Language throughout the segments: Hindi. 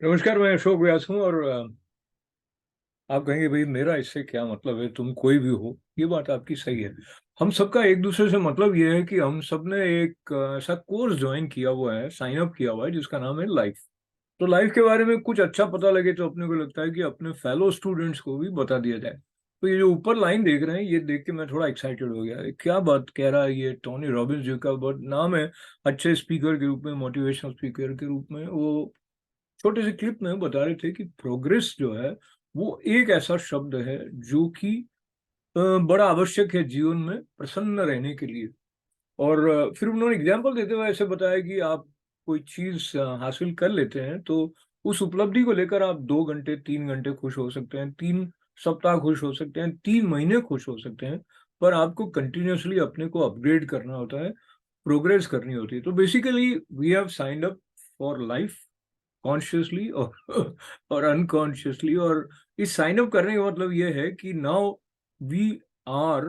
नमस्कार, मैं अशोक व्यास हूँ और आप कहेंगे भाई मेरा इससे क्या मतलब है, तुम कोई भी हो। ये बात आपकी सही है। हम सबका एक दूसरे से मतलब ये है कि हम सब ने एक ऐसा कोर्स ज्वाइन किया हुआ है, साइन अप किया हुआ है, जिसका नाम है लाइफ। तो लाइफ के बारे में कुछ अच्छा पता लगे तो अपने को लगता है कि अपने फेलो स्टूडेंट्स को भी बता दिया जाए। तो ये जो ऊपर लाइन देख रहे हैं, ये देख के मैं थोड़ा एक्साइटेड हो गया। क्या बात कह रहा है ये टोनी रॉबिन्स जी का बहुत नाम है। अच्छे स्पीकर के रूप में, मोटिवेशनल स्पीकर के रूप में वो छोटे से क्लिप में बता रहे थे कि प्रोग्रेस जो है वो एक ऐसा शब्द है जो कि बड़ा आवश्यक है जीवन में प्रसन्न रहने के लिए। और फिर उन्होंने एग्जाम्पल देते हुए ऐसे बताया कि आप कोई चीज हासिल कर लेते हैं तो उस उपलब्धि को लेकर आप 2 घंटे 3 घंटे खुश हो सकते हैं, 3 सप्ताह खुश हो सकते हैं, 3 महीने खुश हो सकते हैं। पर आपको कंटिन्यूअसली अपने को अपग्रेड करना होता है, प्रोग्रेस करनी होती है। तो basically we have signed up for life, consciously और अनकॉन्शियसली। और इस साइन अप करने का मतलब ये है कि now we are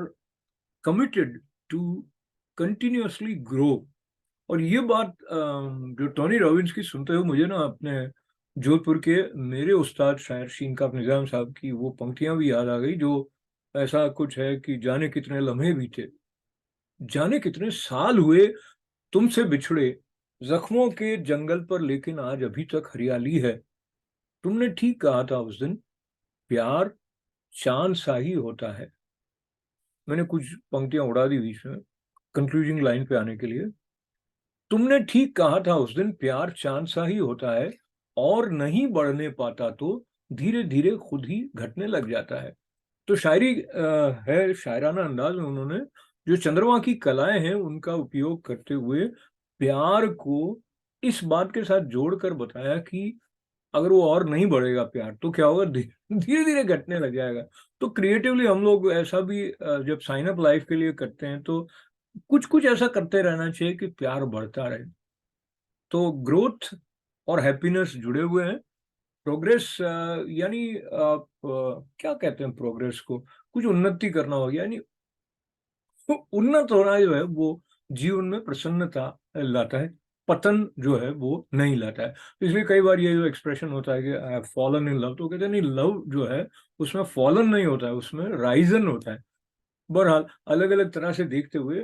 committed to continuously grow. और ये बात जो टोनी रॉबिन्स की सुनते हुए मुझे ना अपने जोधपुर के मेरे उस्ताद शायर शीन काफ निजाम साहब की वो पंक्तियां भी याद आ गई, जो ऐसा कुछ है कि जाने कितने लम्हे बीते, जाने कितने साल हुए तुमसे बिछड़े, जख्मों के जंगल पर लेकिन आज अभी तक हरियाली है। तुमने ठीक कहा था उस दिन, प्यार चांद सा ही होता है। मैंने कुछ पंक्तियां उड़ा दी बीच में कंक्लूजिंग लाइन पे आने के लिए। तुमने ठीक कहा था उस दिन, प्यार चांद सा ही होता है, और नहीं बढ़ने पाता तो धीरे धीरे खुद ही घटने लग जाता है। तो शायरी है, शायराना अंदाज में उन्होंने जो चंद्रमा की कलाएं हैं उनका उपयोग करते हुए प्यार को इस बात के साथ जोड़कर बताया कि अगर वो और नहीं बढ़ेगा प्यार तो क्या होगा, धीरे धीरे घटने लग जाएगा। तो क्रिएटिवली हम लोग ऐसा भी जब साइन अप लाइफ के लिए करते हैं तो कुछ कुछ ऐसा करते रहना चाहिए कि प्यार बढ़ता रहे। तो ग्रोथ और हैप्पीनेस जुड़े हुए हैं। प्रोग्रेस यानी आप क्या कहते हैं प्रोग्रेस को, कुछ उन्नति करना हो गया, यानी तो उन्नत होना जो है वो जीवन में प्रसन्नता लाता है, पतन जो है वो नहीं लाता है। तो इसलिए कई बार ये जो एक्सप्रेशन होता है कि I have fallen in love, तो कहते हैं नहीं, लव जो है उसमें फॉलन नहीं होता है, उसमें राइजन होता है। बहरहाल अलग अलग तरह से देखते हुए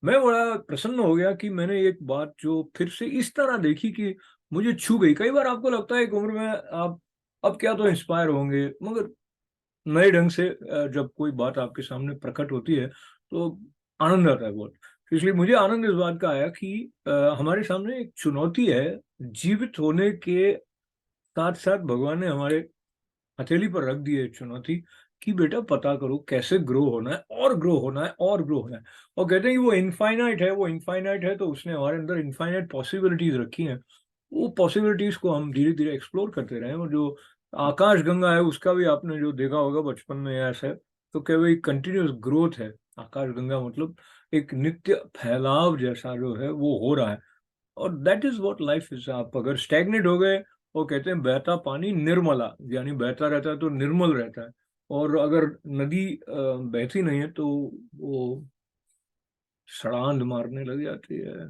मैं बड़ा प्रसन्न हो गया कि मैंने एक बात जो फिर से इस तरह देखी कि मुझे छू गई। कई बार आपको लगता है एक उम्र में आप अब क्या तो इंस्पायर होंगे, मगर नए ढंग से जब कोई बात आपके सामने प्रकट होती है तो आनंद आता है बहुत। तो इसलिए मुझे आनंद इस बात का आया कि हमारे सामने एक चुनौती है जीवित होने के साथ साथ भगवान ने हमारे हथेली पर रख दी है चुनौती कि बेटा पता करो कैसे ग्रो होना है, और ग्रो होना है, और ग्रो होना है। और कहते हैं कि वो इनफाइनाइट है, वो इनफाइनाइट है तो उसने हमारे अंदर इनफाइनाइट पॉसिबिलिटीज रखी हैं। वो पॉसिबिलिटीज को हम धीरे धीरे एक्सप्लोर करते रहें। और जो आकाश गंगा है उसका भी आपने जो देखा होगा बचपन में ऐसा, तो क्या वो एक कंटिन्यूस ग्रोथ है। आकाश गंगा मतलब एक नित्य फैलाव जैसा जो है वो हो रहा है। और that is what life is. आप अगर स्टैग्नेट हो गए, वो कहते हैं बहता पानी निर्मला, यानी बहता रहता है तो निर्मल रहता है। और अगर नदी बहती नहीं है तो वो सड़ांध मारने लग जाती है।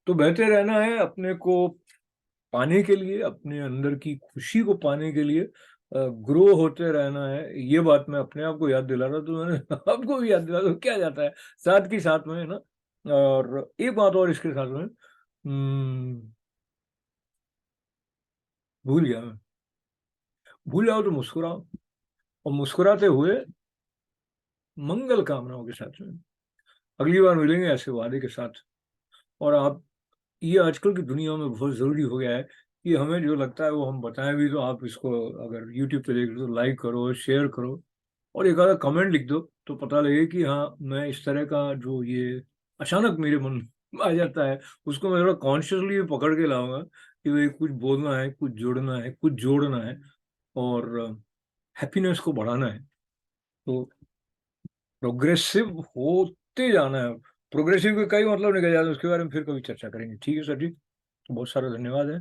तो बहते रहना है अपने को पाने के लिए, अपने अंदर की खुशी को पाने के लिए, ग्रो होते रहना है। ये बात मैं अपने आप को याद दिला रहा, तो मैंने आपको भी याद दिला, तो क्या जाता है साथ के साथ में, है ना। और एक बात और इसके साथ में, भूल गया मैं। भूल जाओ तो मुस्कुराओ, और मुस्कुराते हुए मंगल कामनाओं के साथ में अगली बार मिलेंगे ऐसे वादे के साथ। और आप, ये आजकल की दुनिया में बहुत ज़रूरी हो गया है कि हमें जो लगता है वो हम बताएं भी। तो आप इसको अगर यूट्यूब पे देख रहे हो तो लाइक करो, शेयर करो, और एक आधा कमेंट लिख दो, तो पता लगे कि हाँ, मैं इस तरह का जो ये अचानक मेरे मन में आ जाता है उसको मैं थोड़ा कॉन्शियसली पकड़ के लाऊंगा कि भाई कुछ बोलना है, कुछ जोड़ना है, कुछ जोड़ना है, और हैप्पीनेस को बढ़ाना है। तो प्रोग्रेसिव होते जाना है। प्रोग्रेसिव के कई मतलब निकल जाते हैं, उसके बारे में फिर कभी चर्चा करेंगे। ठीक है सर जी, बहुत सारा धन्यवाद है।